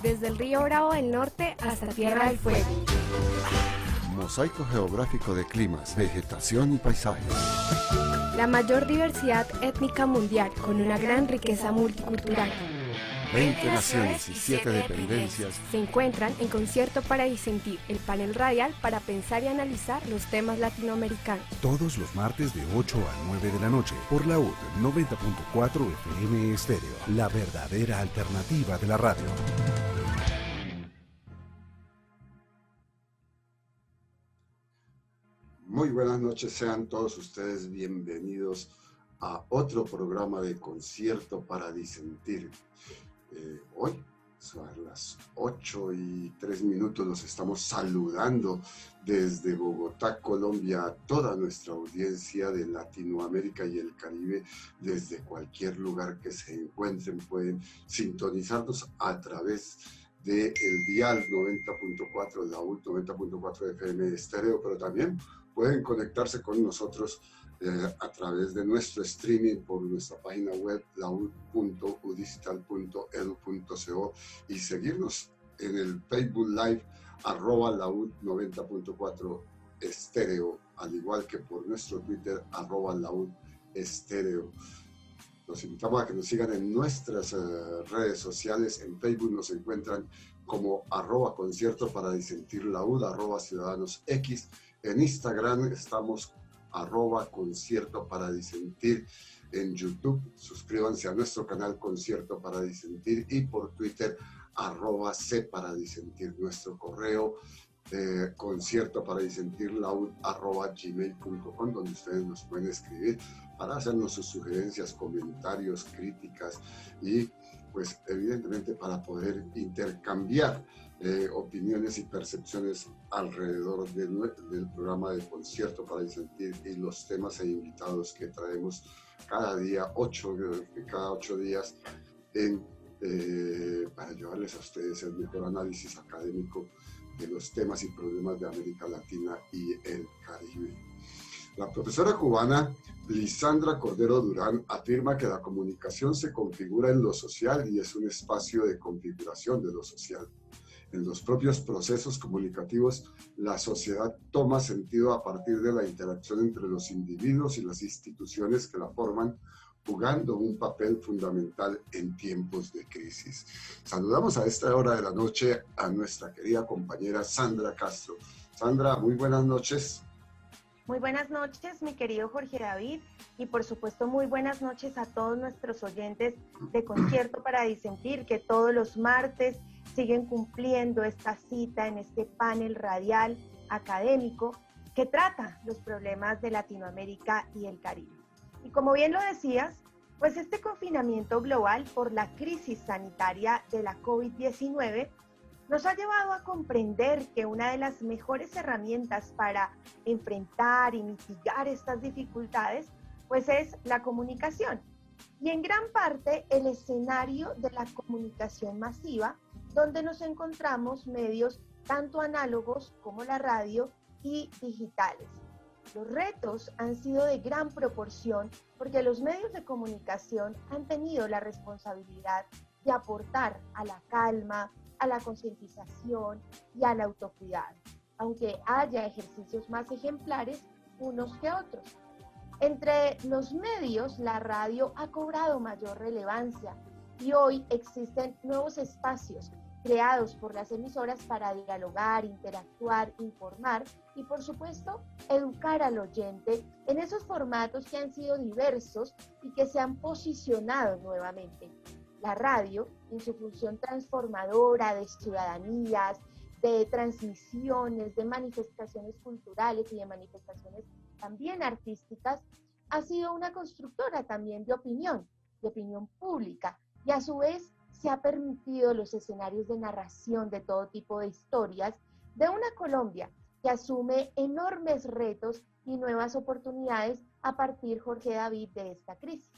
Desde el río Bravo del Norte hasta Tierra del Fuego. Mosaico geográfico de climas, vegetación y paisajes. La mayor diversidad étnica mundial con una gran riqueza multicultural. 20 naciones y 7 dependencias se encuentran en Concierto para Disentir, el panel radial para pensar y analizar los temas latinoamericanos. Todos los martes de 8 a 9 de la noche por la UD 90.4 FM Estéreo, la verdadera alternativa de la radio. Muy buenas noches, sean todos ustedes bienvenidos a otro programa de Concierto para Disentir. Hoy, a las 8:03, los estamos saludando desde Bogotá, Colombia, a toda nuestra audiencia de Latinoamérica y el Caribe. Desde cualquier lugar que se encuentren pueden sintonizarnos a través del dial 90.4, la UD 90.4 FM Estéreo, pero también pueden conectarse con nosotros a través de nuestro streaming por nuestra página web laud.udigital.edu.co y seguirnos en el Facebook Live @laud90.4 estéreo, al igual que por nuestro Twitter @laud-estéreo. Los invitamos a que nos sigan en nuestras redes sociales. En Facebook nos encuentran como @concierto para disentir laud, @ciudadanosx. En Instagram estamos @concierto para disentir. En YouTube suscríbanse a nuestro canal Concierto para Disentir y por Twitter @c para disentir. Nuestro correo concierto para disentir laud @gmail.com, donde ustedes nos pueden escribir para hacernos sus sugerencias, comentarios, críticas y pues evidentemente para poder intercambiar opiniones y percepciones alrededor del programa de Concierto para Disentir y los temas e invitados que traemos cada día, cada 8 días para llevarles a ustedes el mejor análisis académico de los temas y problemas de América Latina y el Caribe. La profesora cubana Lisandra Cordero Durán afirma que la comunicación se configura en lo social y es un espacio de configuración de lo social. En los propios procesos comunicativos, la sociedad toma sentido a partir de la interacción entre los individuos y las instituciones que la forman, jugando un papel fundamental en tiempos de crisis. Saludamos a esta hora de la noche a nuestra querida compañera Sandra Castro. Sandra, muy buenas noches. Muy buenas noches, mi querido Jorge David, y por supuesto muy buenas noches a todos nuestros oyentes de Concierto para Disentir, que todos los martes siguen cumpliendo esta cita en este panel radial académico que trata los problemas de Latinoamérica y el Caribe. Y como bien lo decías, pues este confinamiento global por la crisis sanitaria de la COVID-19 nos ha llevado a comprender que una de las mejores herramientas para enfrentar y mitigar estas dificultades, pues es la comunicación. Y en gran parte el escenario de la comunicación masiva, donde nos encontramos medios tanto análogos como la radio y digitales. Los retos han sido de gran proporción porque los medios de comunicación han tenido la responsabilidad de aportar a la calma, a la concientización y al autocuidado, aunque haya ejercicios más ejemplares unos que otros. Entre los medios, la radio ha cobrado mayor relevancia y hoy existen nuevos espacios creados por las emisoras para dialogar, interactuar, informar y, por supuesto, educar al oyente en esos formatos que han sido diversos y que se han posicionado nuevamente. La radio, en su función transformadora de ciudadanías, de transmisiones, de manifestaciones culturales y de manifestaciones también artísticas, ha sido una constructora también de opinión pública, y a su vez se ha permitido los escenarios de narración de todo tipo de historias de una Colombia que asume enormes retos y nuevas oportunidades a partir, Jorge David, de esta crisis.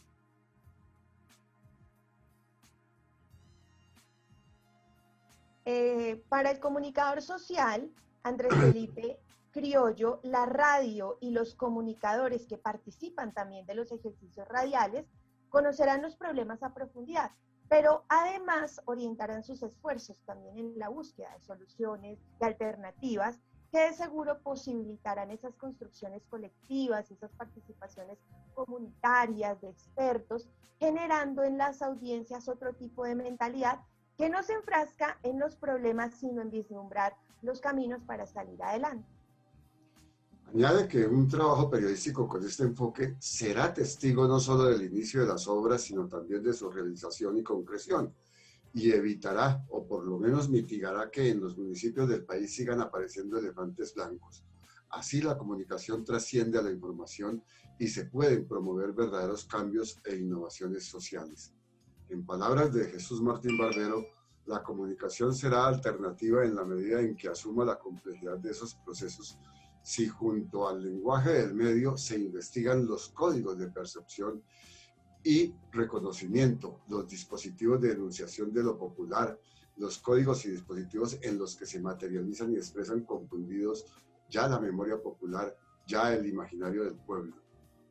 Para el comunicador social, Andrés Felipe Criollo, la radio y los comunicadores que participan también de los ejercicios radiales conocerán los problemas a profundidad, pero además orientarán sus esfuerzos también en la búsqueda de soluciones, de alternativas, que de seguro posibilitarán esas construcciones colectivas, esas participaciones comunitarias de expertos, generando en las audiencias otro tipo de mentalidad que no se enfrasca en los problemas, sino en vislumbrar los caminos para salir adelante. Añade que un trabajo periodístico con este enfoque será testigo no solo del inicio de las obras, sino también de su realización y concreción, y evitará, o por lo menos mitigará, que en los municipios del país sigan apareciendo elefantes blancos. Así la comunicación trasciende a la información y se pueden promover verdaderos cambios e innovaciones sociales. En palabras de Jesús Martín Barbero, la comunicación será alternativa en la medida en que asuma la complejidad de esos procesos, si junto al lenguaje del medio se investigan los códigos de percepción y reconocimiento, los dispositivos de enunciación de lo popular, los códigos y dispositivos en los que se materializan y expresan confundidos ya la memoria popular, ya el imaginario del pueblo.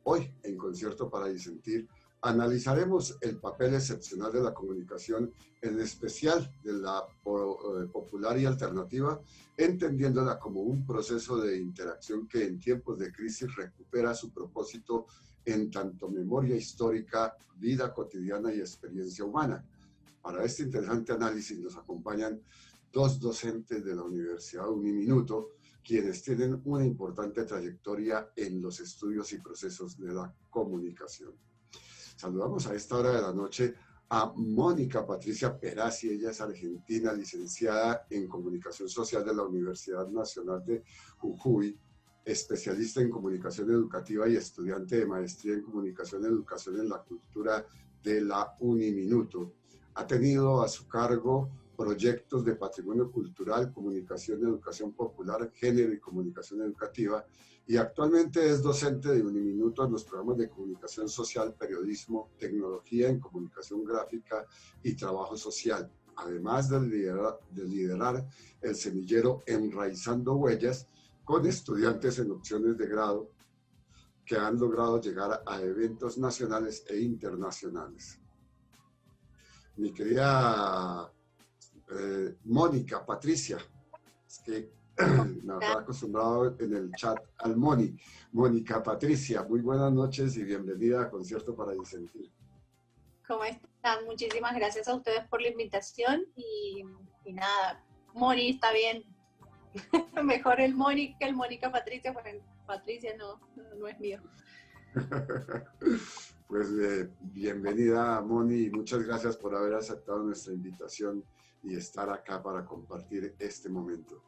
Hoy, en Concierto para Disentir, analizaremos el papel excepcional de la comunicación, en especial de la popular y alternativa, entendiéndola como un proceso de interacción que en tiempos de crisis recupera su propósito en tanto memoria histórica, vida cotidiana y experiencia humana. Para este interesante análisis nos acompañan dos docentes de la Universidad Uniminuto, quienes tienen una importante trayectoria en los estudios y procesos de la comunicación. Saludamos a esta hora de la noche a Mónica Patricia Perazzi. Ella es argentina, licenciada en Comunicación Social de la Universidad Nacional de Jujuy, especialista en comunicación educativa y estudiante de maestría en comunicación y educación en la cultura de la Uniminuto. Ha tenido a su cargo proyectos de patrimonio cultural, comunicación, educación popular, género y comunicación educativa, y actualmente es docente de Uniminuto en los programas de comunicación social, periodismo, tecnología en comunicación gráfica y trabajo social, además de liderar el semillero Enraizando Huellas, con estudiantes en opciones de grado que han logrado llegar a eventos nacionales e internacionales. Mi querida Mónica Patricia, es que me había acostumbrado en el chat al Moni. Mónica Patricia, muy buenas noches y bienvenida a Concierto para Disentir. ¿Cómo están? Muchísimas gracias a ustedes por la invitación y nada, Moni está bien. Mejor el Moni que el Mónica Patricia, porque Patricia no es mío. Pues bienvenida, Moni, y muchas gracias por haber aceptado nuestra invitación y estar acá para compartir este momento.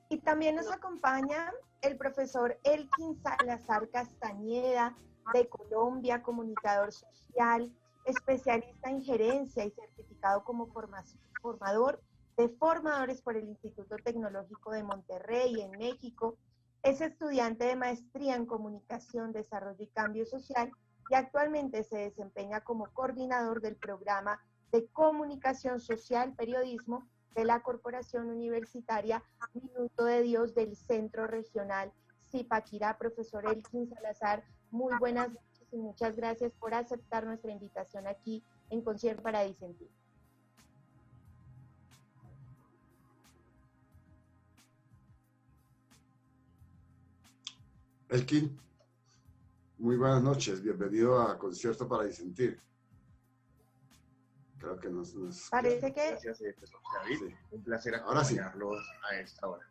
Y también nos acompaña el profesor Elkin Salazar Castañeda, de Colombia, comunicador social, especialista en gerencia y certificado como formador de formadores por el Instituto Tecnológico de Monterrey en México. Es estudiante de maestría en comunicación, desarrollo y cambio social y actualmente se desempeña como coordinador del programa de comunicación social, periodismo de la Corporación Universitaria Minuto de Dios del Centro Regional Zipaquirá. Profesor Elkin Salazar, muy buenas noches y muchas gracias por aceptar nuestra invitación aquí en Concierto para Disentir. Elkin, muy buenas noches, bienvenido a Concierto para Disentir. Creo que nos parece que... Gracias, profesor David. Sí. Un placer Sí. acompañarlos a esta hora.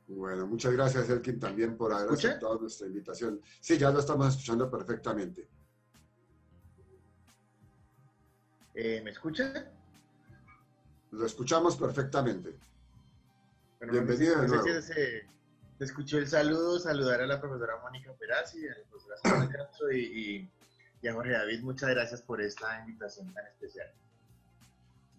Bueno, muchas gracias, Elkin, también por haber aceptado nuestra invitación. Sí, ya lo estamos escuchando perfectamente. ¿Me escucha? Lo escuchamos perfectamente. Bueno, bienvenido de nuevo. Se escuchó el saludo, saludar a la profesora Mónica Perazzi, a la profesora Sara Castro y a Jorge David. Muchas gracias por esta invitación tan especial.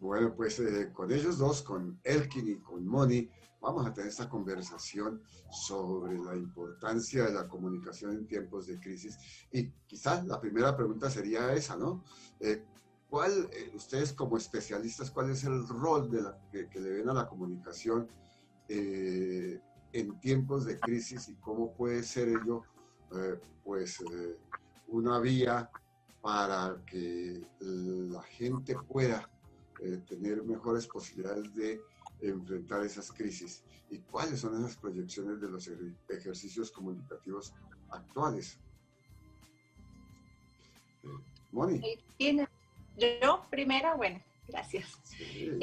Bueno, pues con ellos dos, con Elkin y con Moni, vamos a tener esta conversación sobre la importancia de la comunicación en tiempos de crisis. Y quizás la primera pregunta sería esa, ¿no? Ustedes como especialistas, ¿cuál es el rol que le ven a la comunicación en tiempos de crisis y cómo puede ser ello, una vía para que la gente pueda tener mejores posibilidades de enfrentar esas crisis? ¿Y cuáles son esas proyecciones de los ejercicios comunicativos actuales? Moni. Yo primero, bueno, gracias. Sí.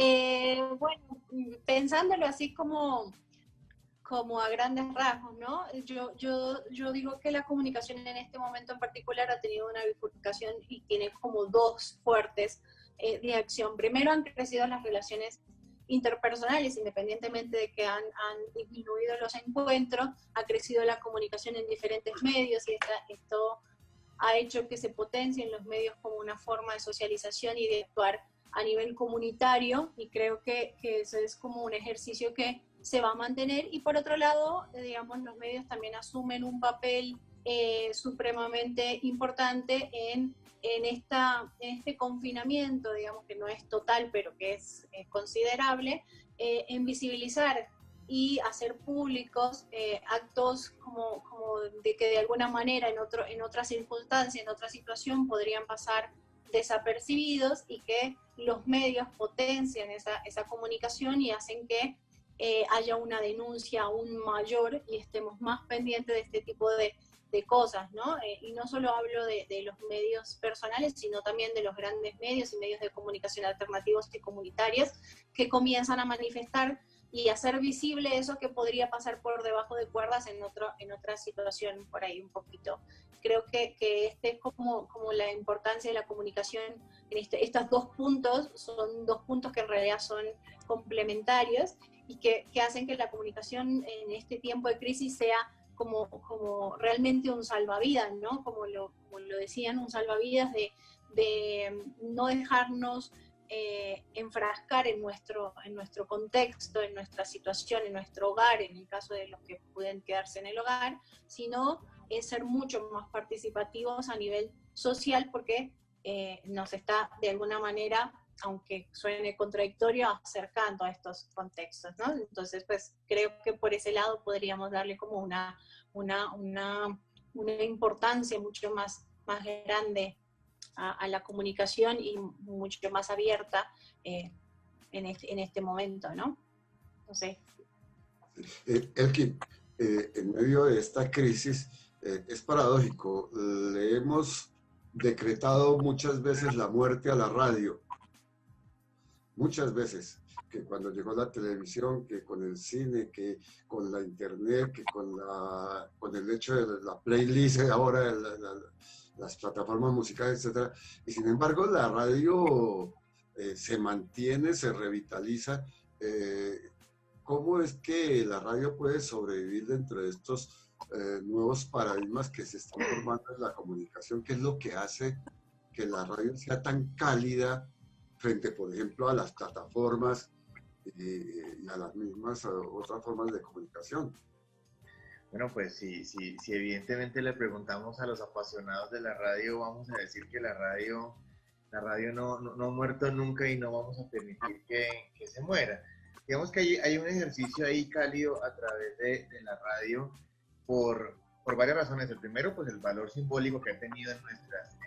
Bueno, pensándolo así como a grandes rasgos, ¿no? Yo digo que la comunicación en este momento en particular ha tenido una bifurcación y tiene como dos fuertes de acción. Primero han crecido las relaciones interpersonales, independientemente de que han disminuido los encuentros, ha crecido la comunicación en diferentes medios y esto ha hecho que se potencien los medios como una forma de socialización y de actuar a nivel comunitario, y creo que eso es como un ejercicio que se va a mantener. Y por otro lado, digamos, los medios también asumen un papel supremamente importante en este confinamiento, digamos que no es total, pero que es considerable, en visibilizar y hacer públicos actos como de que de alguna manera en otra circunstancia, en otra situación podrían pasar desapercibidos, y que los medios potencian esa comunicación y hacen que haya una denuncia aún mayor y estemos más pendientes de este tipo de cosas, ¿no? Y no solo hablo de los medios personales, sino también de los grandes medios y medios de comunicación alternativos y comunitarios que comienzan a manifestar y hacer visible eso que podría pasar por debajo de cuerdas en otra situación por ahí un poquito. Creo que este es como la importancia de la comunicación en estos dos puntos. Son dos puntos que en realidad son complementarios y que hacen que la comunicación en este tiempo de crisis sea como realmente un salvavidas, ¿no? Como lo decían, un salvavidas de no dejarnos enfrascar en nuestro contexto, en nuestra situación, en nuestro hogar, en el caso de los que pueden quedarse en el hogar, sino ser mucho más participativos a nivel social, porque nos está de alguna manera, aunque suene contradictorio, acercando a estos contextos, ¿no? Entonces, pues creo que por ese lado podríamos darle como una importancia mucho más grande a la comunicación y mucho más abierta en este momento, ¿no? Entonces, Elkin, en medio de esta crisis es paradójico. Le hemos decretado muchas veces la muerte a la radio. Muchas veces, que cuando llegó la televisión, que con el cine, que con la internet, que con el hecho de la playlist ahora, las plataformas musicales, etc. Y sin embargo, la radio se mantiene, se revitaliza. ¿Cómo es que la radio puede sobrevivir dentro de estos nuevos paradigmas que se están formando en la comunicación? ¿Qué es lo que hace que la radio sea tan cálida frente, por ejemplo, a las plataformas y a las mismas otras formas de comunicación? Bueno, pues si evidentemente le preguntamos a los apasionados de la radio, vamos a decir que la radio no ha muerto nunca y no vamos a permitir que se muera. Digamos que hay un ejercicio ahí cálido a través de la radio por varias razones. El primero, pues el valor simbólico que ha tenido en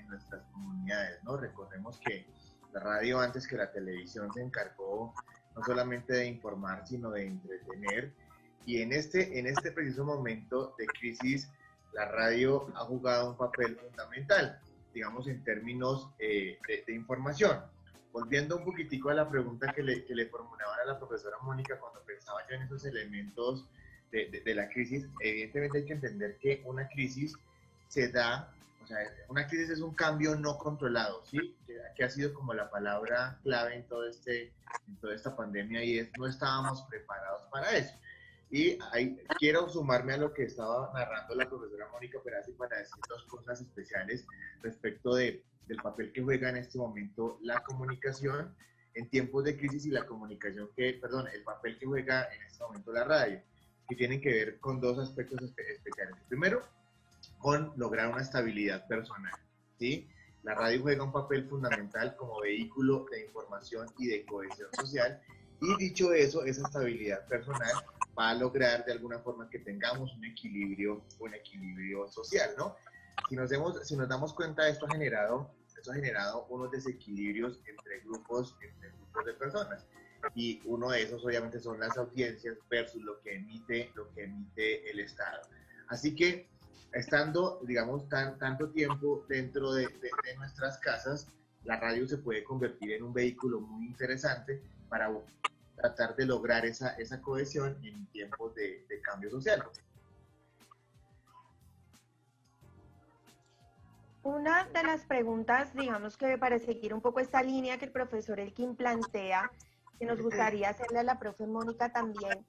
nuestras comunidades, ¿no? Recordemos que la radio, antes que la televisión, se encargó no solamente de informar, sino de entretener. Y en este preciso momento de crisis, la radio ha jugado un papel fundamental, digamos, en términos de información. Volviendo un poquitico a la pregunta que le formulaban a la profesora Mónica cuando pensaba yo en esos elementos de la crisis, evidentemente hay que entender que una crisis se da, o sea, una crisis es un cambio no controlado, ¿sí? Que ha sido como la palabra clave en toda esta pandemia, y no estábamos preparados para eso. Y ahí quiero sumarme a lo que estaba narrando la profesora Mónica Perazzi para decir dos cosas especiales respecto del papel que juega en este momento la comunicación en tiempos de crisis y el papel que juega en este momento la radio, que tienen que ver con dos aspectos especiales. Primero, con lograr una estabilidad personal, ¿sí? La radio juega un papel fundamental como vehículo de información y de cohesión social, y dicho eso, esa estabilidad personal va a lograr de alguna forma que tengamos un equilibrio social, ¿no? Si nos damos cuenta, esto ha generado eso ha generado unos desequilibrios entre grupos de personas. Y uno de esos obviamente son las audiencias versus lo que emite el Estado. Así que estando, digamos, tanto tiempo dentro de nuestras casas, la radio se puede convertir en un vehículo muy interesante para tratar de lograr esa cohesión en tiempos de cambio social. Una de las preguntas, digamos que para seguir un poco esta línea que el profesor Elkin plantea, que nos gustaría hacerle a la profe Mónica también,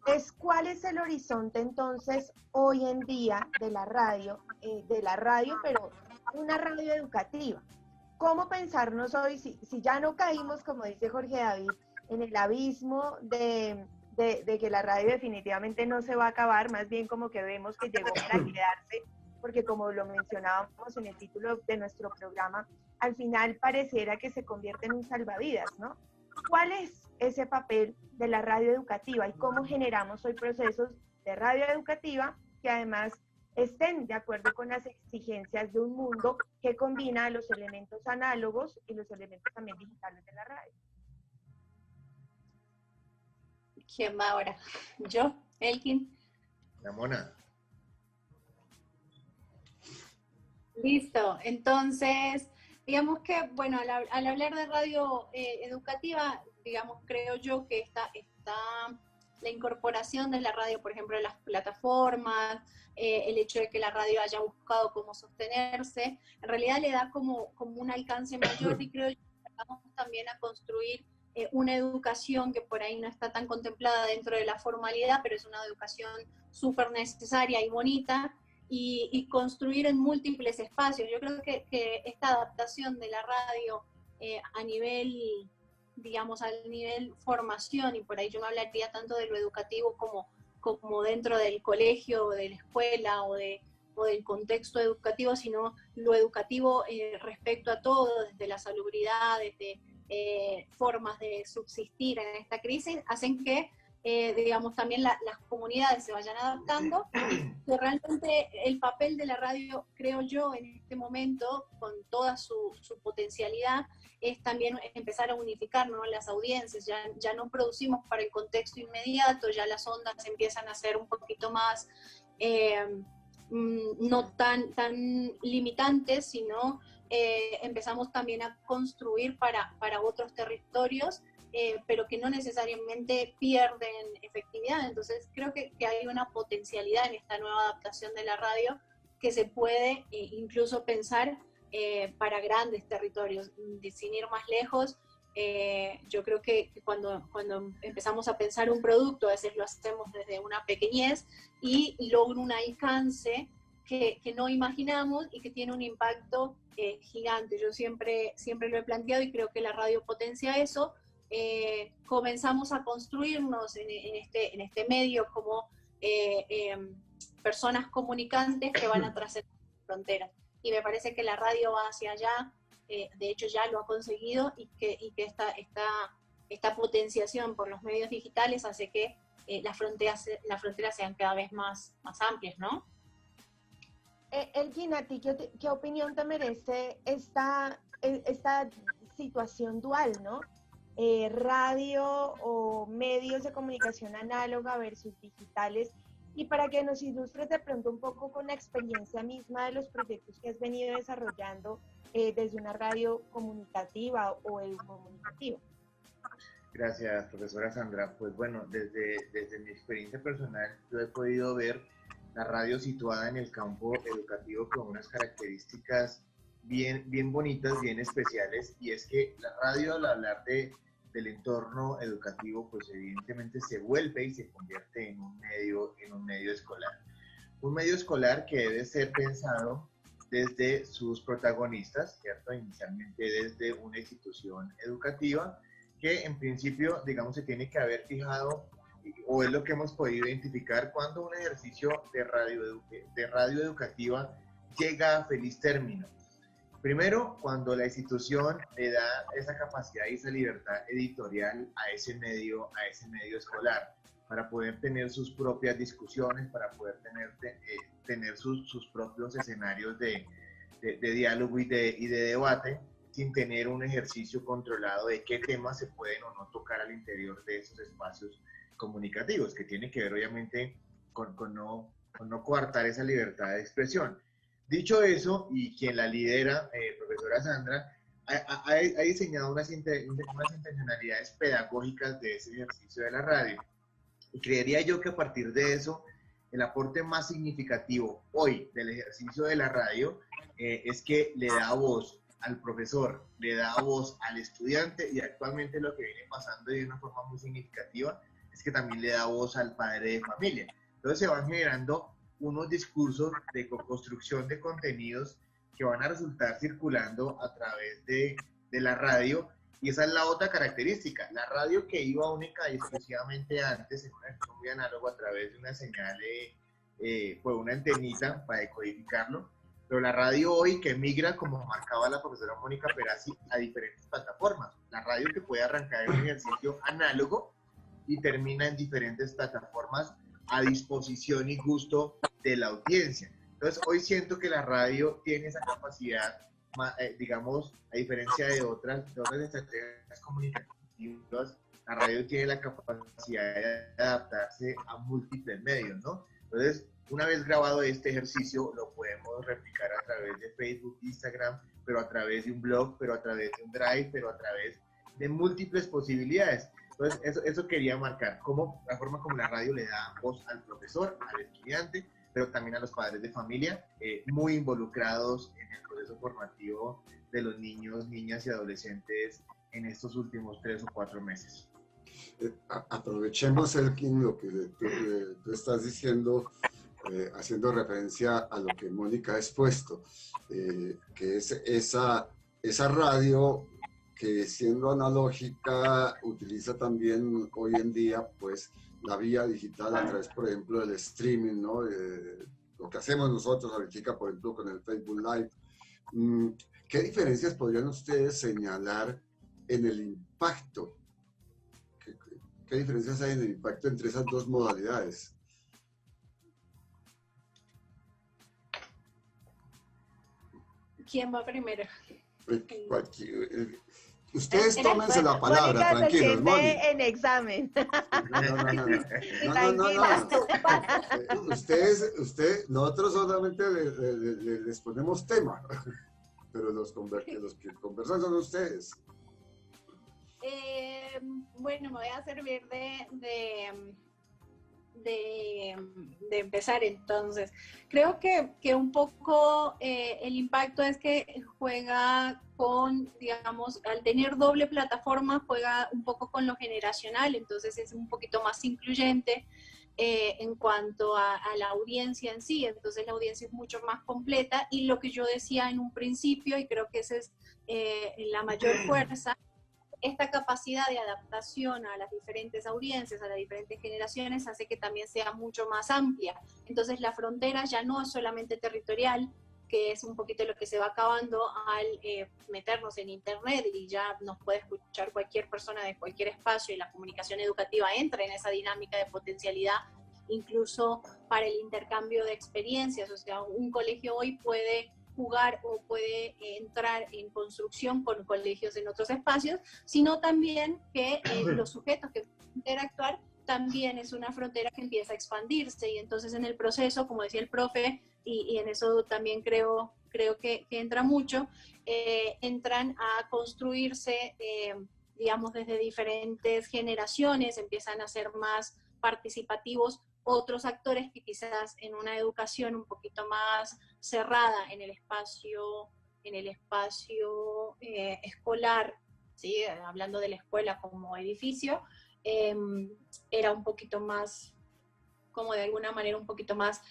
es cuál es el horizonte entonces hoy en día de la radio, pero una radio educativa. ¿Cómo pensarnos hoy, si ya no caímos, como dice Jorge David, en el abismo de que la radio definitivamente no se va a acabar, más bien como que vemos que llegó para quedarse, porque como lo mencionábamos en el título de nuestro programa, al final pareciera que se convierte en un salvavidas, ¿no? ¿Cuál es ese papel de la radio educativa y cómo generamos hoy procesos de radio educativa que además estén de acuerdo con las exigencias de un mundo que combina los elementos análogos y los elementos también digitales de la radio? ¿Quién va ahora? ¿Yo? ¿Elkin? La Mona. Listo. Entonces, digamos que, bueno, al hablar de radio educativa, digamos, creo yo que está la incorporación de la radio, por ejemplo, en las plataformas, el hecho de que la radio haya buscado cómo sostenerse, en realidad le da como un alcance mayor, y creo que vamos también a construir una educación que por ahí no está tan contemplada dentro de la formalidad, pero es una educación súper necesaria y bonita, y construir en múltiples espacios. Yo creo que esta adaptación de la radio a nivel, digamos, al nivel formación, y por ahí yo me hablaría tanto de lo educativo como dentro del colegio o de la escuela o del contexto educativo, sino lo educativo respecto a todo, desde la salubridad, desde formas de subsistir en esta crisis, hacen que digamos, también las comunidades se vayan adaptando, que realmente el papel de la radio, creo yo, en este momento, con toda su potencialidad, es también empezar a unificar, ¿no?, las audiencias. Ya no producimos para el contexto inmediato, ya las ondas empiezan a ser un poquito más, no tan limitantes, sino empezamos también a construir para otros territorios, pero que no necesariamente pierden efectividad. Entonces creo que hay una potencialidad en esta nueva adaptación de la radio que se puede incluso pensar para grandes territorios. Sin ir más lejos, yo creo que cuando empezamos a pensar un producto, a veces lo hacemos desde una pequeñez y logra un alcance que no imaginamos y que tiene un impacto gigante. Yo siempre lo he planteado y creo que la radio potencia eso. Comenzamos a construirnos en este medio como personas comunicantes que van a trascender fronteras, y me parece que la radio va hacia allá, de hecho ya lo ha conseguido, y que esta potenciación por los medios digitales hace que las fronteras sean cada vez más amplias, ¿no? Elkin, ¿a ti qué opinión te merece esta situación dual, ¿no? Radio o medios de comunicación análoga versus digitales, y para que nos ilustres de pronto un poco con la experiencia misma de los proyectos que has venido desarrollando desde una radio comunicativa o educomunicativa. Gracias, profesora Sandra. Pues bueno, desde mi experiencia personal, yo he podido ver la radio situada en el campo educativo con unas características bien bonitas, bien especiales, y es que la radio, al hablar del entorno educativo, pues evidentemente se vuelve y se convierte en un medio escolar. Un medio escolar que debe ser pensado desde sus protagonistas, ¿cierto? Inicialmente desde una institución educativa que en principio, digamos, se tiene que haber fijado, o es lo que hemos podido identificar, cuando un ejercicio de radio educativa llega a feliz término. Primero, cuando la institución le da esa capacidad y esa libertad editorial a ese medio escolar, para poder tener sus propias discusiones, para poder tener sus propios escenarios de de diálogo y de debate, sin tener un ejercicio controlado de qué temas se pueden o no tocar al interior de esos espacios comunicativos, que tiene que ver obviamente con no coartar esa libertad de expresión. Dicho eso, y quien la lidera, profesora Sandra, ha diseñado unas intencionalidades pedagógicas de ese ejercicio de la radio. Y creería yo que a partir de eso, el aporte más significativo hoy del ejercicio de la radio es que le da voz al profesor, le da voz al estudiante, y actualmente lo que viene pasando de una forma muy significativa es que también le da voz al padre de familia. Entonces se van generando unos discursos de construcción de contenidos que van a resultar circulando a través de la radio, y esa es la otra característica. La radio, que iba única y exclusivamente antes en una elección muy análoga a través de una señal, pues una antenita para decodificarlo, pero la radio hoy que migra, como marcaba la profesora Mónica Perazzi, a diferentes plataformas. La radio que puede arrancar en un ejercicio análogo y termina en diferentes plataformas a disposición y gusto de la audiencia. Entonces, hoy siento que la radio tiene esa capacidad, digamos, a diferencia de otras estrategias comunicativas, la radio tiene la capacidad de adaptarse a múltiples medios, ¿no? Entonces, una vez grabado este ejercicio, lo podemos replicar a través de Facebook, Instagram, pero a través de un blog, pero a través de un Drive, pero a través de múltiples posibilidades. Entonces, eso quería marcar, cómo la forma como la radio le da voz al profesor, al estudiante, pero también a los padres de familia, muy involucrados en el proceso formativo de los niños, niñas y adolescentes en estos últimos 3 o 4 meses. Aprovechemos, Elkin, lo que tú estás diciendo, haciendo referencia a lo que Mónica ha expuesto, que es esa radio que, siendo analógica, utiliza también hoy en día pues la vía digital a través, por ejemplo, del streaming, ¿no? Lo que hacemos nosotros ahorita, por ejemplo, con el Facebook Live. ¿Qué diferencias podrían ustedes señalar en el impacto? ¿Qué diferencias hay en el impacto entre esas dos modalidades? ¿Quién va primero? Ustedes tómense la palabra, Mónica tranquilos, se siente Mónica. en examen. No. Nosotros solamente les ponemos tema, pero los que conversan son ustedes. Bueno, me voy a servir de empezar entonces. Creo que un poco el impacto es que juega con, digamos, al tener doble plataforma, juega un poco con lo generacional, entonces es un poquito más incluyente en cuanto a la audiencia en sí, entonces la audiencia es mucho más completa, y lo que yo decía en un principio, y creo que esa es la mayor fuerza, esta capacidad de adaptación a las diferentes audiencias, a las diferentes generaciones, hace que también sea mucho más amplia. Entonces la frontera ya no es solamente territorial, que es un poquito lo que se va acabando al meternos en internet, y ya nos puede escuchar cualquier persona de cualquier espacio, y la comunicación educativa entra en esa dinámica de potencialidad, incluso para el intercambio de experiencias. O sea, un colegio hoy puede jugar o puede entrar en construcción con colegios en otros espacios, sino también que los sujetos que pueden interactuar también es una frontera que empieza a expandirse, y entonces en el proceso, como decía el profe, y en eso también creo que entra mucho, entran a construirse, digamos, desde diferentes generaciones, empiezan a ser más participativos otros actores que quizás en una educación un poquito más cerrada en el espacio escolar, ¿sí? Hablando de la escuela como edificio, era un poquito más, como de alguna manera un poquito más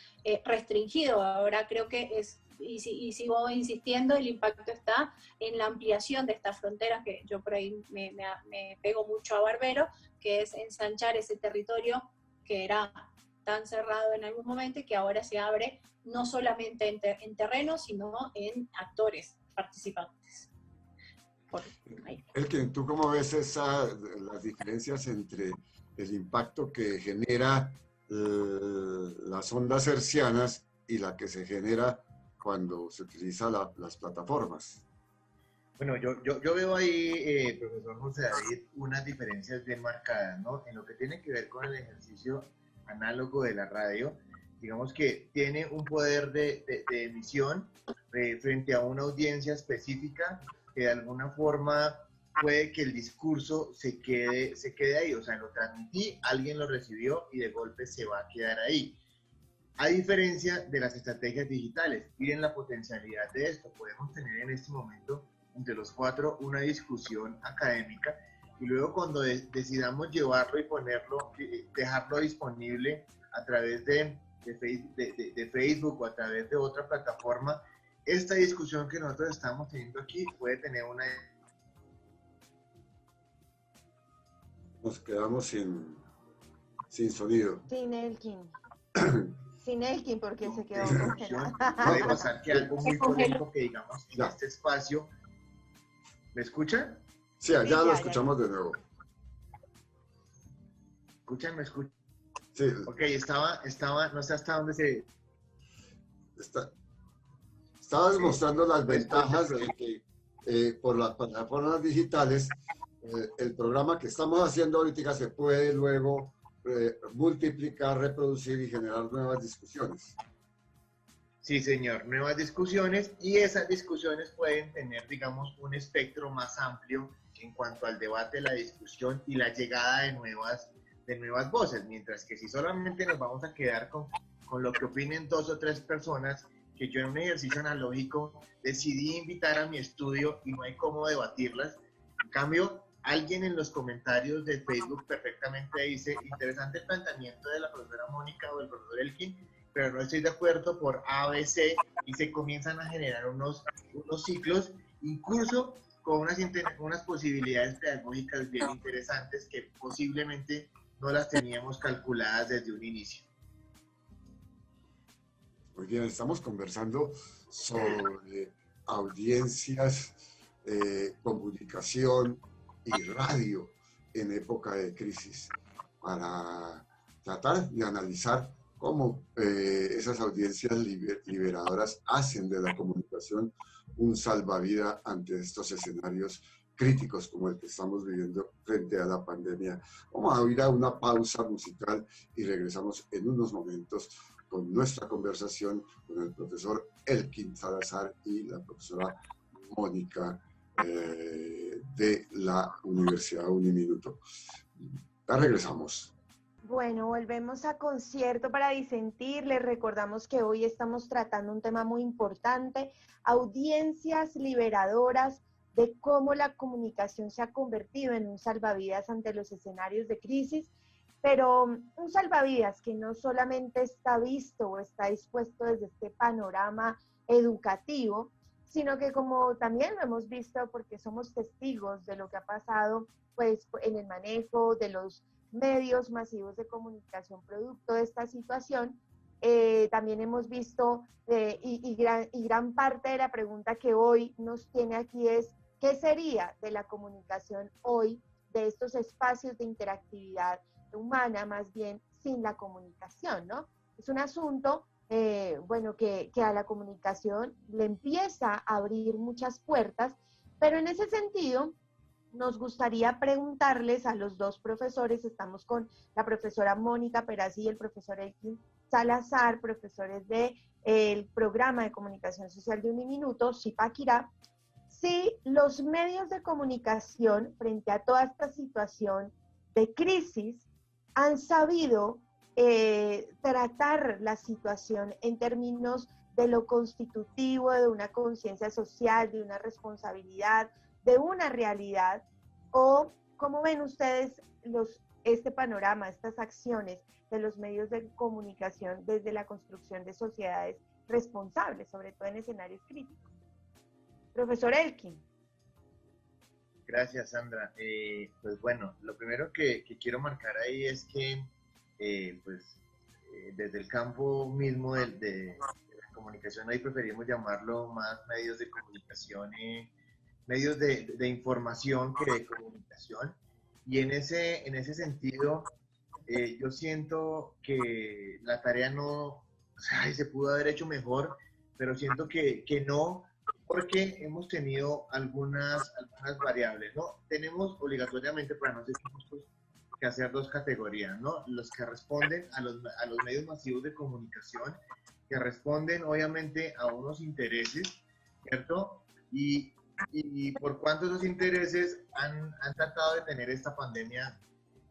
restringido. Ahora creo que es, y sigo insistiendo, el impacto está en la ampliación de estas fronteras, que yo por ahí me pego mucho a Barbero, que es ensanchar ese territorio que era tan cerrado en algún momento, y que ahora se abre no solamente en terreno, sino en actores participantes. Elkin, ¿tú cómo ves las diferencias entre el impacto que genera las ondas hercianas y la que se genera cuando se utiliza las plataformas. Bueno, yo veo ahí, profesor José David, unas diferencias bien marcadas, ¿no? En lo que tiene que ver con el ejercicio análogo de la radio, digamos que tiene un poder de emisión frente a una audiencia específica que de alguna forma puede que el discurso se quede ahí, o sea, lo transmití, alguien lo recibió y de golpe se va a quedar ahí. A diferencia de las estrategias digitales, miren la potencialidad de esto, podemos tener en este momento entre los cuatro una discusión académica y luego cuando decidamos llevarlo y ponerlo, dejarlo disponible a través de Facebook o a través de otra plataforma, esta discusión que nosotros estamos teniendo aquí puede tener una... Nos quedamos sin sonido. Sin Elkin. Sin Elkin porque se quedó congelado. Puede pasar que algo muy polémico que digamos en este espacio... ¿Me escuchan? Sí, allá lo escuchamos de nuevo. ¿Me escuchan? Sí. Ok, no sé hasta dónde se... Estabas mostrando las ventajas de que por las plataformas digitales el programa que estamos haciendo ahorita se puede luego multiplicar, reproducir y generar nuevas discusiones. Sí, señor, nuevas discusiones y esas discusiones pueden tener, digamos, un espectro más amplio en cuanto al debate, la discusión y la llegada de nuevas voces, mientras que si solamente nos vamos a quedar con lo que opinen 2 o 3 personas, que yo en un ejercicio analógico decidí invitar a mi estudio y no hay cómo debatirlas, en cambio, alguien en los comentarios de Facebook perfectamente dice, interesante el planteamiento de la profesora Mónica o del profesor Elkin, pero no estoy de acuerdo por A, B, C, y se comienzan a generar unos ciclos, incluso con unas posibilidades pedagógicas bien interesantes que posiblemente no las teníamos calculadas desde un inicio. Muy bien, estamos conversando sobre audiencias, comunicación y radio en época de crisis para tratar de analizar cómo esas audiencias liberadoras hacen de la comunicación un salvavidas ante estos escenarios críticos como el que estamos viviendo frente a la pandemia. Vamos a ir a una pausa musical y regresamos en unos momentos con nuestra conversación con el profesor Elkin Salazar y la profesora Mónica de la Universidad Uniminuto. Ya regresamos. Bueno, volvemos a Concierto para Disentir. Les recordamos que hoy estamos tratando un tema muy importante, audiencias liberadoras, de cómo la comunicación se ha convertido en un salvavidas ante los escenarios de crisis, pero un salvavidas que no solamente está visto o está dispuesto desde este panorama educativo, sino que como también lo hemos visto porque somos testigos de lo que ha pasado pues, en el manejo de los medios masivos de comunicación producto de esta situación, también hemos visto y gran parte de la pregunta que hoy nos tiene aquí es ¿qué sería de la comunicación hoy, de estos espacios de interactividad humana más bien sin la comunicación, ¿no? Es un asunto bueno, que a la comunicación le empieza a abrir muchas puertas, pero en ese sentido nos gustaría preguntarles a los 2 profesores, estamos con la profesora Mónica Perazzi y el profesor Elkin Salazar, profesores del programa de comunicación social de Uniminuto, Zipaquirá, si los medios de comunicación frente a toda esta situación de crisis han sabido tratar la situación en términos de lo constitutivo, de una conciencia social, de una responsabilidad, de una realidad, o cómo ven ustedes este panorama, estas acciones de los medios de comunicación desde la construcción de sociedades responsables, sobre todo en escenarios críticos. Profesor Elkin. Gracias, Sandra. Pues bueno, lo primero que quiero marcar ahí es que desde el campo mismo de la comunicación, ahí preferimos llamarlo más medios de comunicación, medios de información que de comunicación. Y en ese sentido, yo siento que la tarea no, o sea, se pudo haber hecho mejor, pero siento que no, porque hemos tenido algunas variables, ¿no? Tenemos obligatoriamente, para no ser injustos, que hacer dos categorías, ¿no? Los que responden a los medios masivos de comunicación, que responden obviamente a unos intereses, ¿cierto? Y por cuánto esos intereses han tratado de tener esta pandemia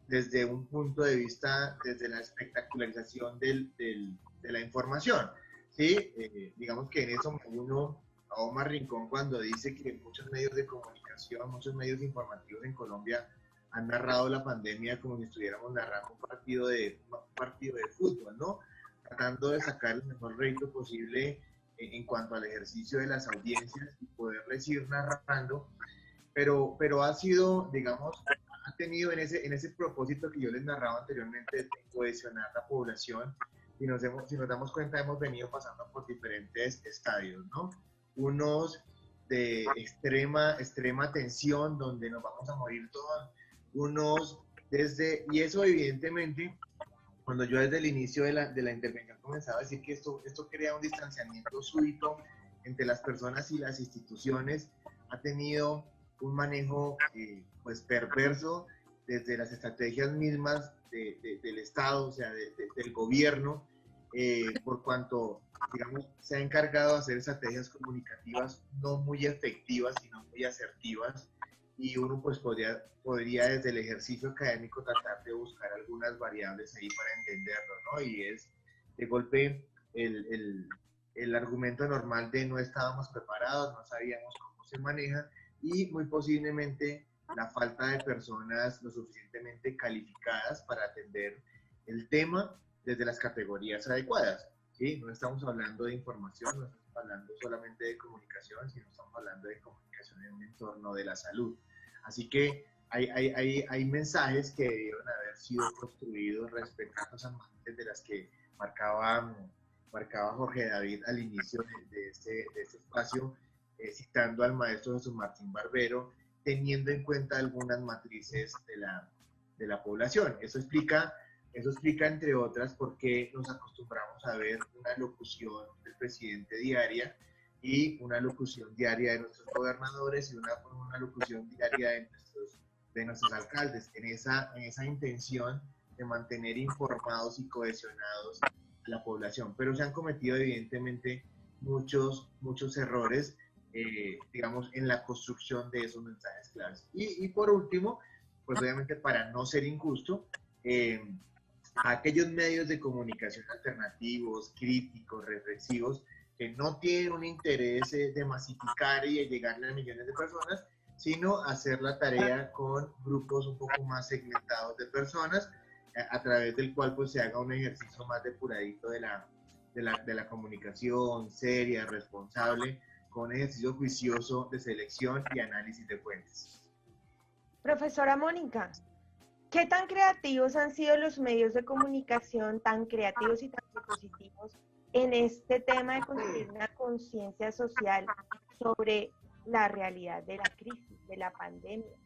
desde un punto de vista, desde la espectacularización de la información, ¿sí? Digamos que en eso me uno a Omar Rincón cuando dice que muchos medios de comunicación, muchos medios informativos en Colombia han narrado la pandemia como si estuviéramos narrando un partido de fútbol, ¿no? Tratando de sacar el mejor rédito posible en cuanto al ejercicio de las audiencias y poderles ir narrando, pero ha sido, digamos, ha tenido en ese propósito que yo les narraba anteriormente de cohesionar la población. Si nos damos cuenta, hemos venido pasando por diferentes estadios, ¿no? Unos de extrema tensión, donde nos vamos a morir todos, unos y eso evidentemente, cuando yo desde el inicio de la intervención comenzaba a decir que esto crea un distanciamiento súbito entre las personas y las instituciones, ha tenido un manejo pues perverso desde las estrategias mismas del Estado, o sea, del gobierno, por cuanto, digamos, se ha encargado de hacer estrategias comunicativas no muy efectivas, sino muy asertivas, y uno pues podría desde el ejercicio académico tratar de buscar algunas variables ahí para entenderlo, ¿no? Y es, de golpe, el argumento normal de no estábamos preparados, no sabíamos cómo se maneja, y muy posiblemente la falta de personas lo suficientemente calificadas para atender el tema desde las categorías adecuadas, ¿sí? No estamos hablando de información, no estamos hablando solamente de comunicación, sino estamos hablando de comunicación en un entorno de la salud. Así que hay mensajes que debieron haber sido construidos respecto a esas matrices de las que marcaba Jorge David al inicio de este espacio, citando al maestro Jesús Martín Barbero, teniendo en cuenta algunas matrices de la población. Eso explica, entre otras, por qué nos acostumbramos a ver una locución del presidente diaria y una locución diaria de nuestros gobernadores y una locución diaria de nuestros alcaldes, en esa intención de mantener informados y cohesionados a la población. Pero se han cometido evidentemente muchos errores, digamos, en la construcción de esos mensajes claves. Y por último, pues obviamente para no ser injusto, a aquellos medios de comunicación alternativos, críticos, reflexivos, que no tienen un interés de masificar y de llegarle a millones de personas, sino hacer la tarea con grupos un poco más segmentados de personas, a través del cual pues se haga un ejercicio más depuradito de la comunicación seria, responsable, con un ejercicio juicioso de selección y análisis de fuentes. Profesora Mónica, ¿qué tan creativos han sido los medios de comunicación, tan creativos y tan propositivos en este tema de construir una conciencia social sobre la realidad de la crisis, de la pandemia?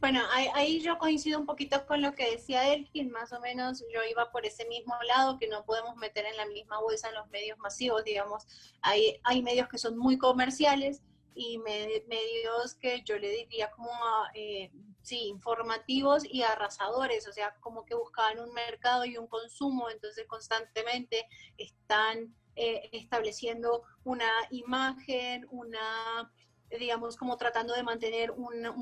Bueno, ahí yo coincido un poquito con lo que decía Elkin, más o menos yo iba por ese mismo lado, que no podemos meter en la misma bolsa en los medios masivos, digamos, hay medios que son muy comerciales y medios que yo le diría como, sí, informativos y arrasadores, o sea, como que buscaban un mercado y un consumo, entonces constantemente están estableciendo una imagen, digamos, como tratando de mantener una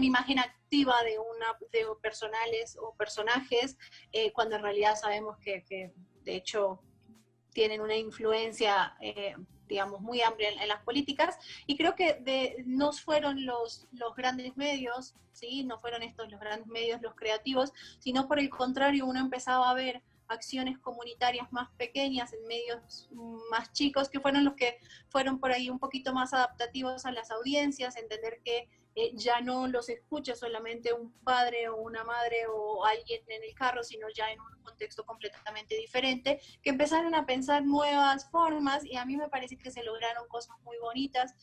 imagen activa de personales o personajes, cuando en realidad sabemos que de hecho tienen una influencia, digamos, muy amplia en las políticas, y creo que no fueron los grandes medios, ¿sí? No fueron estos los grandes medios, los creativos, sino por el contrario, uno empezaba a ver acciones comunitarias más pequeñas en medios más chicos, que fueron los que fueron por ahí un poquito más adaptativos a las audiencias, entender que ya no los escucha solamente un padre o una madre o alguien en el carro, sino ya en un contexto completamente diferente, que empezaron a pensar nuevas formas, y a mí me parece que se lograron cosas muy bonitas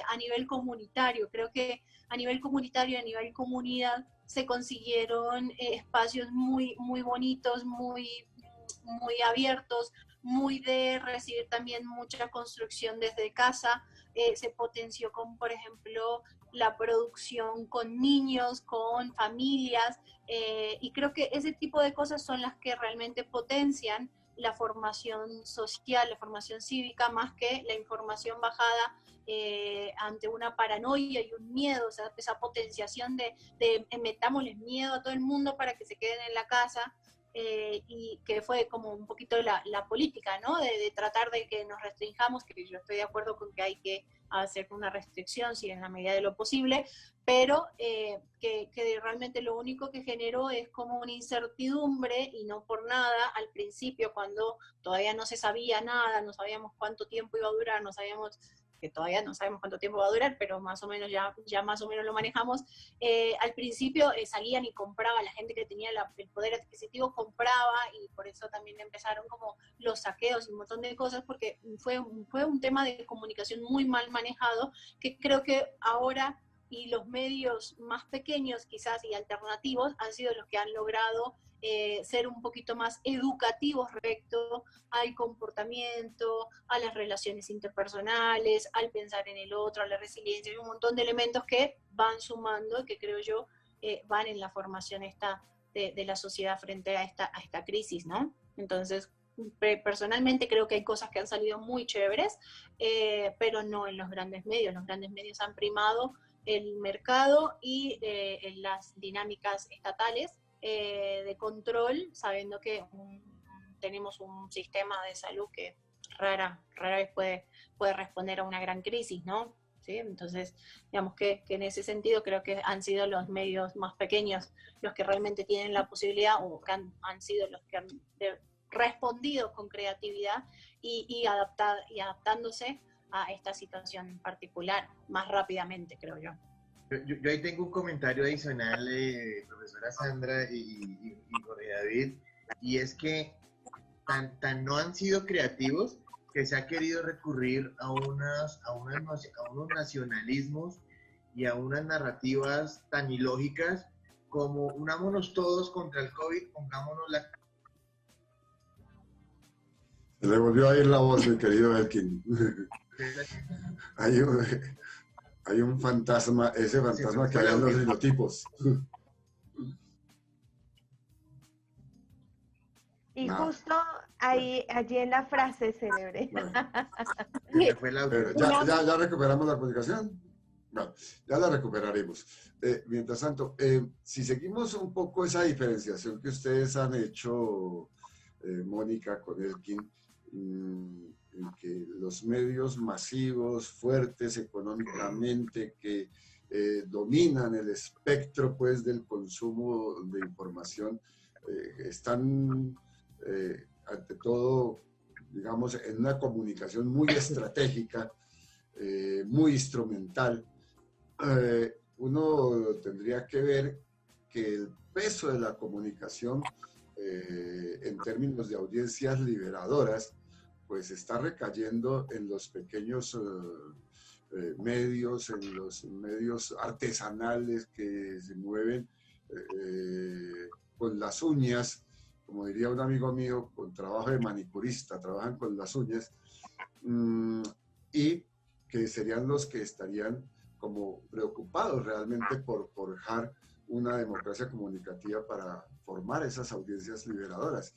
a nivel comunitario. Creo que a nivel comunitario, a nivel comunidad, se consiguieron espacios muy, muy bonitos, muy abiertos, muy de recibir también mucha construcción desde casa. Se potenció con, por ejemplo, la producción con niños, con familias, y creo que ese tipo de cosas son las que realmente potencian la formación social, la formación cívica, más que la información bajada ante una paranoia y un miedo, o sea, esa potenciación de metámosles miedo a todo el mundo para que se queden en la casa, y que fue como un poquito la política, ¿no? De tratar de que nos restringamos, que yo estoy de acuerdo con que hay que hacer una restricción, sí, en la medida de lo posible, pero que realmente lo único que generó es como una incertidumbre, y no por nada, al principio, cuando todavía no se sabía nada, no sabíamos cuánto tiempo iba a durar, no sabíamos que todavía no sabemos cuánto tiempo va a durar, pero más o menos ya más o menos lo manejamos. Al principio salían y compraban, la gente que tenía el poder adquisitivo compraba, y por eso también empezaron como los saqueos y un montón de cosas, porque fue un tema de comunicación muy mal manejado, que creo que ahora, y los medios más pequeños quizás y alternativos han sido los que han logrado ser un poquito más educativos respecto al comportamiento, a las relaciones interpersonales, al pensar en el otro, a la resiliencia, y un montón de elementos que van sumando y que creo yo van en la formación de la sociedad frente a esta crisis, ¿no? Entonces, personalmente creo que hay cosas que han salido muy chéveres, pero no en los grandes medios. Los grandes medios han primado el mercado y las dinámicas estatales de control, sabiendo que tenemos un sistema de salud que rara vez puede responder a una gran crisis, ¿no? ¿Sí? Entonces, digamos que en ese sentido creo que han sido los medios más pequeños los que realmente tienen la posibilidad, o que han sido los que han respondido con creatividad y adaptándose a esta situación particular más rápidamente, creo yo. Yo ahí tengo un comentario adicional, profesora Sandra y Jorge David, y es que tan no han sido creativos que se ha querido recurrir a unos nacionalismos y a unas narrativas tan ilógicas como unámonos todos contra el COVID, pongámonos la... Se le volvió a ir la voz, mi querido Elkin. Hay un fantasma, ese fantasma que hay en los linotipos. Y justo allí en la frase célebre. Bueno. ¿Ya recuperamos la comunicación? Bueno, ya la recuperaremos. Mientras tanto, si seguimos un poco esa diferenciación que ustedes han hecho, Mónica con Elkin, en que los medios masivos, fuertes económicamente, que dominan el espectro pues, del consumo de información, están ante todo, digamos, en una comunicación muy estratégica, muy instrumental. Uno tendría que ver que el peso de la comunicación en términos de audiencias liberadoras pues está recayendo en los pequeños medios, en los medios artesanales que se mueven con las uñas, como diría un amigo mío, con trabajo de manicurista, trabajan con las uñas, y que serían los que estarían como preocupados realmente por forjar una democracia comunicativa para formar esas audiencias liberadoras.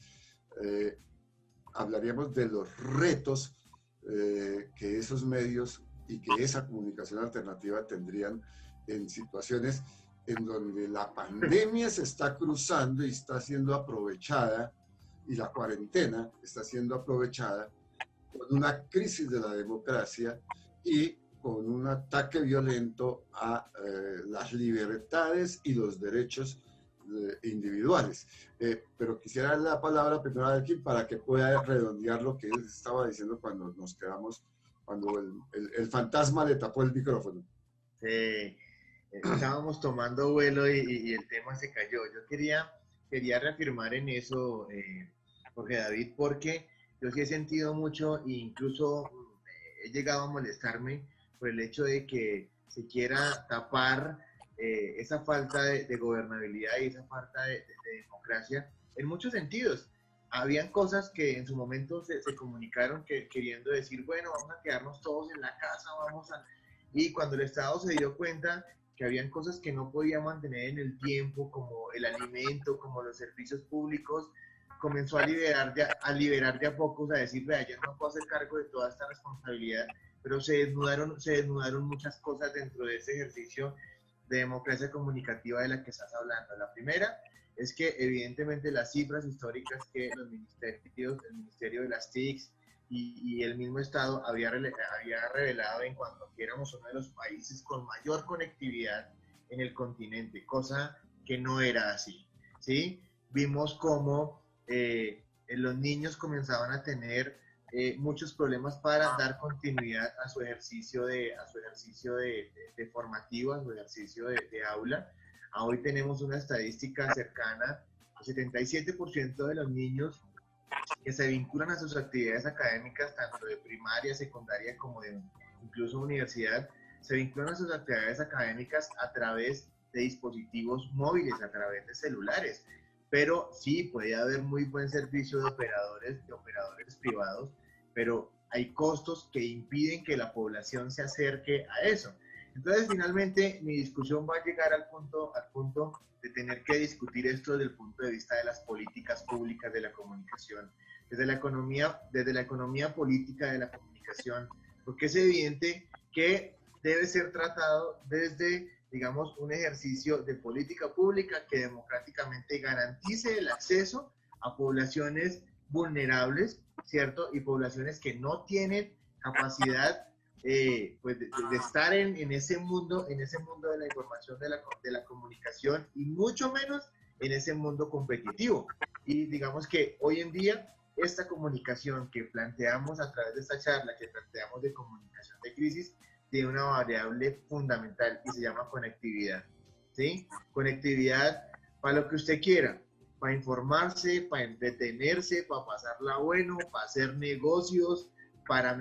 Hablaríamos de los retos que esos medios y que esa comunicación alternativa tendrían en situaciones en donde la pandemia se está cruzando y está siendo aprovechada, y la cuarentena está siendo aprovechada con una crisis de la democracia y con un ataque violento a las libertades y los derechos individuales. Pero quisiera darle la palabra primero a Elkin para que pueda redondear lo que él estaba diciendo cuando nos quedamos, cuando el fantasma le tapó el micrófono. Sí, estábamos tomando vuelo y el tema se cayó. Yo quería reafirmar en eso, Jorge David, porque yo sí he sentido mucho e incluso he llegado a molestarme por el hecho de que se quiera tapar esa falta de gobernabilidad y esa falta de democracia en muchos sentidos. habían cosas que en su momento se comunicaron que, queriendo decir, bueno, vamos a quedarnos todos en la casa, y cuando el Estado se dio cuenta que habían cosas que no podía mantener en el tiempo, como el alimento, como los servicios públicos, comenzó a liberar de a pocos, a decir, vea, yo no puedo hacer cargo de toda esta responsabilidad, pero se desnudaron muchas cosas dentro de ese ejercicio de democracia comunicativa de la que estás hablando. La primera es que evidentemente las cifras históricas que los ministerios, el Ministerio de las TICs y el mismo Estado había revelado en cuanto a que éramos uno de los países con mayor conectividad en el continente, cosa que no era así, ¿sí? Vimos cómo los niños comenzaban a tener muchos problemas para dar continuidad a su ejercicio de formativo, a su ejercicio de aula. Hoy tenemos una estadística cercana al 77% de los niños que se vinculan a sus actividades académicas, tanto de primaria, secundaria, como de incluso universidad, se vinculan a sus actividades académicas a través de dispositivos móviles, a través de celulares. Pero sí, puede haber muy buen servicio de operadores privados, pero hay costos que impiden que la población se acerque a eso. Entonces, finalmente, mi discusión va a llegar al punto de tener que discutir esto desde el punto de vista de las políticas públicas de la comunicación, desde la economía política de la comunicación, porque es evidente que debe ser tratado desde, digamos, un ejercicio de política pública que democráticamente garantice el acceso a poblaciones vulnerables, ¿cierto? Y poblaciones que no tienen capacidad pues de estar en ese mundo de la información, de la comunicación, y mucho menos en ese mundo competitivo. Y digamos que hoy en día esta comunicación que planteamos a través de esta charla, que planteamos de comunicación de crisis, tiene una variable fundamental y se llama conectividad, ¿sí? Conectividad para lo que usted quiera, para informarse, para entretenerse, para pasarla bueno, para hacer negocios, para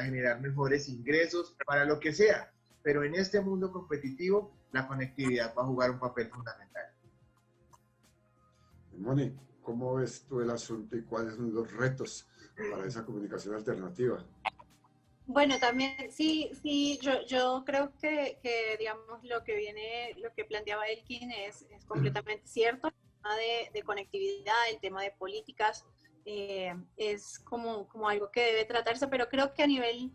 generar mejores ingresos, para lo que sea. Pero en este mundo competitivo, la conectividad va a jugar un papel fundamental. Moni, ¿cómo ves tú el asunto y cuáles son los retos para esa comunicación alternativa? Bueno, también sí, yo creo que digamos lo que planteaba Elkin es completamente cierto. El tema de conectividad, el tema de políticas, es como algo que debe tratarse, pero creo que a nivel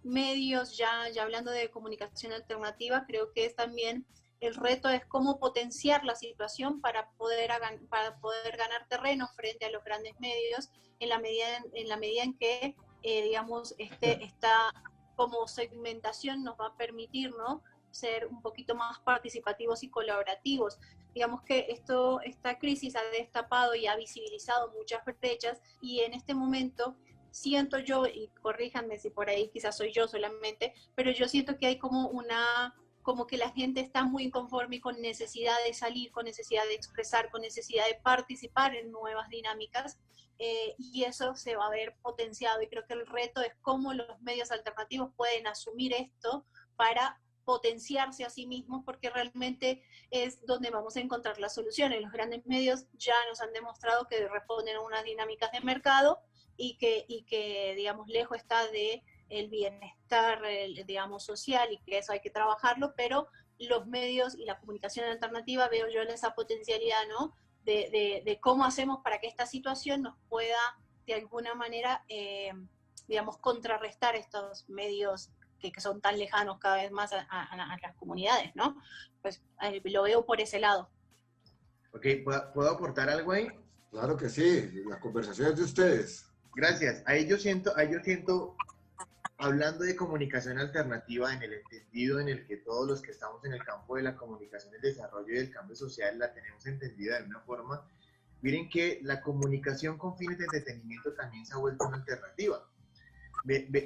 medios, ya hablando de comunicación alternativa, creo que es también el reto es cómo potenciar la situación para poder ganar terreno frente a los grandes medios en la medida en que digamos esta como segmentación nos va a permitir, ¿no?, ser un poquito más participativos y colaborativos. Digamos que esta crisis ha destapado y ha visibilizado muchas brechas, y en este momento siento yo, y corríjanme si por ahí quizás soy yo solamente, pero yo siento que hay como que la gente está muy inconforme y con necesidad de salir, con necesidad de expresar, con necesidad de participar en nuevas dinámicas, y eso se va a ver potenciado, y creo que el reto es cómo los medios alternativos pueden asumir esto para potenciarse a sí mismos, porque realmente es donde vamos a encontrar las soluciones. Los grandes medios ya nos han demostrado que responden a unas dinámicas de mercado y que digamos, lejos está de el bienestar, digamos, social, y que eso hay que trabajarlo, pero los medios y la comunicación alternativa veo yo en esa potencialidad, ¿no?, de cómo hacemos para que esta situación nos pueda, de alguna manera, digamos, contrarrestar estos medios que son tan lejanos cada vez más a las comunidades, ¿no? Pues lo veo por ese lado. Ok, ¿puedo aportar algo ahí? Claro que sí, la conversación es de ustedes. Gracias. Ahí yo siento, hablando de comunicación alternativa en el entendido en el que todos los que estamos en el campo de la comunicación, del desarrollo y del cambio social la tenemos entendida de una forma, miren que la comunicación con fines de entretenimiento también se ha vuelto una alternativa.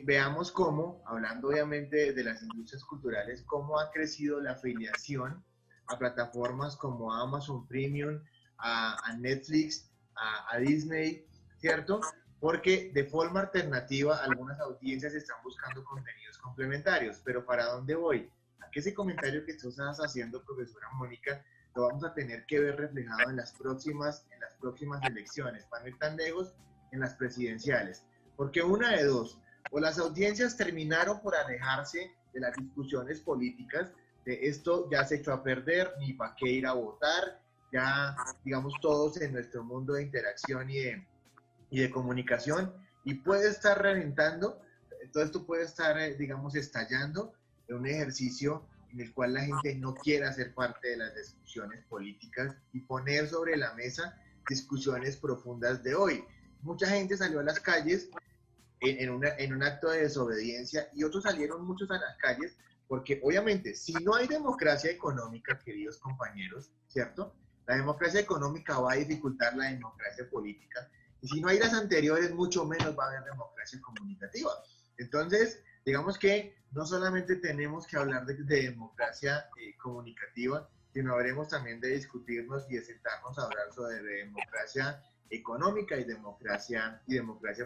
Veamos cómo, hablando obviamente de las industrias culturales, cómo ha crecido la afiliación a plataformas como Amazon Premium, a Netflix, a Disney, ¿cierto? Porque de forma alternativa algunas audiencias están buscando contenidos complementarios. Pero ¿para dónde voy? A que ese comentario que tú estás haciendo, profesora Mónica, lo vamos a tener que ver reflejado en las próximas elecciones, para no ir tan lejos, en las presidenciales. Porque una de dos, o las audiencias terminaron por alejarse de las discusiones políticas, de esto ya se echó a perder, ni para qué ir a votar, ya, digamos, todos en nuestro mundo de interacción y de comunicación, y puede estar reventando, todo esto puede estar, digamos, estallando en un ejercicio en el cual la gente no quiere hacer parte de las discusiones políticas y poner sobre la mesa discusiones profundas de hoy. Mucha gente salió a las calles en un acto de desobediencia y otros salieron muchos a las calles porque obviamente si no hay democracia económica, queridos compañeros, ¿cierto? La democracia económica va a dificultar la democracia política y si no hay las anteriores, mucho menos va a haber democracia comunicativa. Entonces, digamos que no solamente tenemos que hablar de democracia comunicativa, sino habremos también de discutirnos y de sentarnos a hablar sobre democracia económica y democracia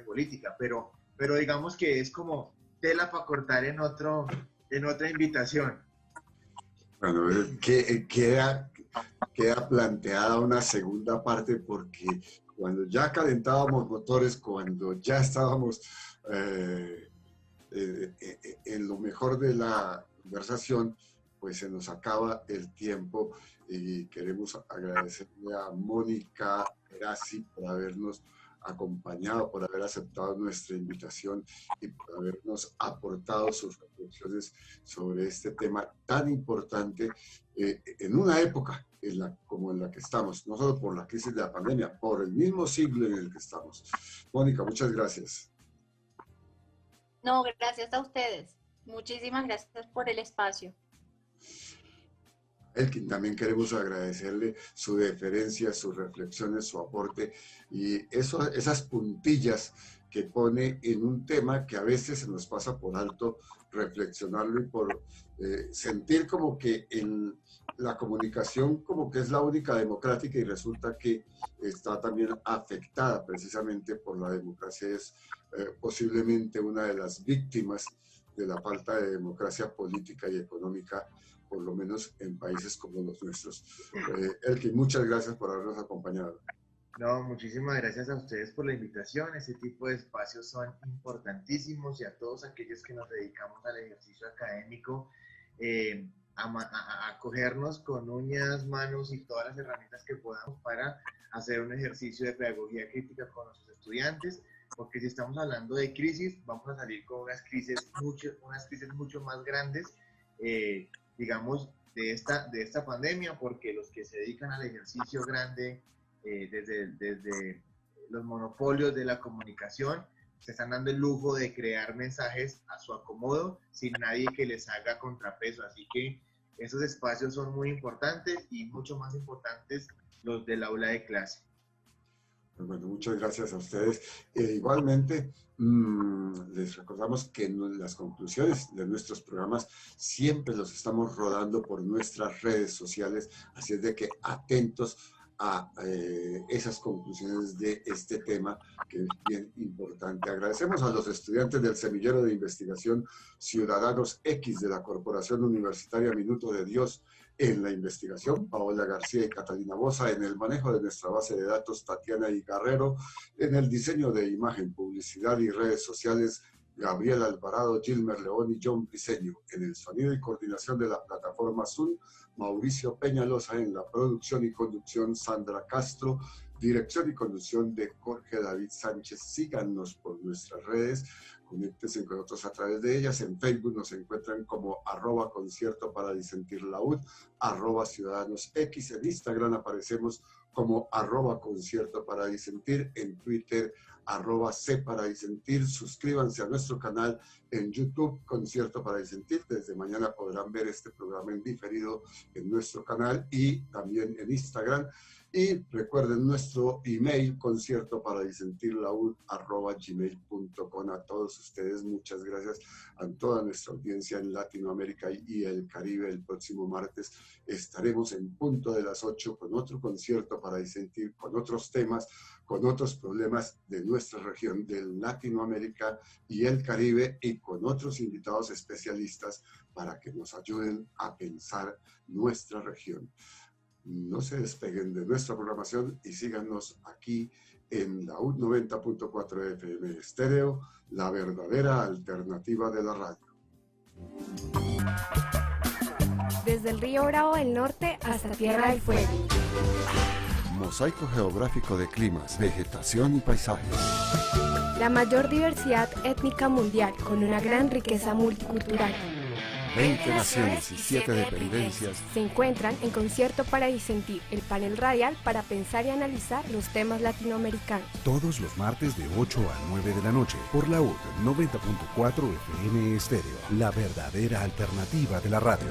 política. Pero digamos que es como tela para cortar en otra invitación. Bueno, queda planteada una segunda parte porque cuando ya calentábamos motores, cuando ya estábamos en lo mejor de la conversación, pues se nos acaba el tiempo y queremos agradecerle a Mónica Erasi por habernos acompañado, por haber aceptado nuestra invitación y por habernos aportado sus reflexiones sobre este tema tan importante en una época como en la que estamos, no solo por la crisis de la pandemia, por el mismo siglo en el que estamos. Mónica, muchas gracias. No, gracias a ustedes. Muchísimas gracias por el espacio. Elkin, también queremos agradecerle su deferencia, sus reflexiones, su aporte y esas puntillas que pone en un tema que a veces se nos pasa por alto reflexionarlo y por sentir como que en la comunicación como que es la única democrática y resulta que está también afectada precisamente por la democracia, es posiblemente una de las víctimas de la falta de democracia política y económica, por lo menos en países como los nuestros. Elkin, muchas gracias por habernos acompañado. No, muchísimas gracias a ustedes por la invitación. Este tipo de espacios son importantísimos y a todos aquellos que nos dedicamos al ejercicio académico, a acogernos con uñas, manos y todas las herramientas que podamos para hacer un ejercicio de pedagogía crítica con nuestros estudiantes, porque si estamos hablando de crisis, vamos a salir con unas crisis mucho más grandes, digamos, de esta pandemia, porque los que se dedican al ejercicio grande, desde los monopolios de la comunicación, se están dando el lujo de crear mensajes a su acomodo sin nadie que les haga contrapeso. Así que esos espacios son muy importantes y mucho más importantes los del aula de clase. Bueno, muchas gracias a ustedes. Igualmente, les recordamos que las conclusiones de nuestros programas siempre los estamos rodando por nuestras redes sociales, así es de que atentos a esas conclusiones de este tema que es bien importante. Agradecemos a los estudiantes del Semillero de Investigación Ciudadanos X de la Corporación Universitaria Minuto de Dios en la investigación, Paola García y Catalina Boza, en el manejo de nuestra base de datos, Tatiana y Guerrero, en el diseño de imagen, publicidad y redes sociales, Gabriel Alvarado, Gilmer León y John Briceño, en el sonido y coordinación de la plataforma Zoom, Mauricio Peñalosa, en la producción y conducción, Sandra Castro, dirección y conducción de Jorge David Sánchez. Síganos por nuestras redes, conéctense con nosotros a través de ellas. En Facebook nos encuentran como @concierto para disentir la UD, @ciudadanosx. En Instagram aparecemos como @concierto para disentir. En Twitter, @c para disentir. Suscríbanse a nuestro canal en YouTube, Concierto para Disentir. Desde mañana podrán ver este programa en diferido en nuestro canal y también en Instagram. Y recuerden nuestro email, conciertoparadisentirlaud@gmail.com. A todos ustedes, muchas gracias. A toda nuestra audiencia en Latinoamérica y el Caribe. El próximo martes estaremos en punto de las 8 con otro concierto para disentir, con otros temas, con otros problemas de nuestra región, de Latinoamérica y el Caribe, y con otros invitados especialistas para que nos ayuden a pensar nuestra región. No se despeguen de nuestra programación y síganos aquí en la UD 90.4 FM Estéreo, la verdadera alternativa de la radio. Desde el río Bravo del Norte hasta Tierra del Fuego. Mosaico geográfico de climas, vegetación y paisajes. La mayor diversidad étnica mundial con una gran riqueza multicultural. 20 naciones y 7 dependencias se encuentran en concierto para disentir, el panel radial para pensar y analizar los temas latinoamericanos. todos los martes de 8 a 9 de la noche por la UD 90.4 FM Estéreo, la verdadera alternativa de la radio.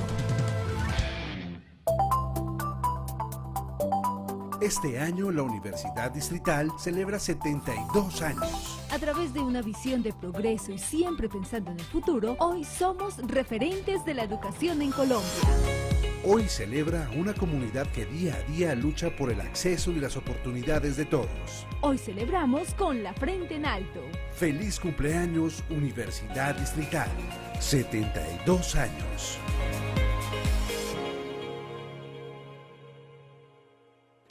Este año la Universidad Distrital celebra 72 años. A través de una visión de progreso y siempre pensando en el futuro, hoy somos referentes de la educación en Colombia. Hoy celebra una comunidad que día a día lucha por el acceso y las oportunidades de todos. Hoy celebramos con la frente en alto. Feliz cumpleaños Universidad Distrital. 72 años.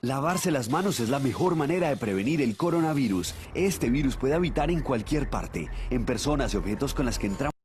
Lavarse las manos es la mejor manera de prevenir el coronavirus. Este virus puede habitar en cualquier parte, en personas y objetos con las que entramos.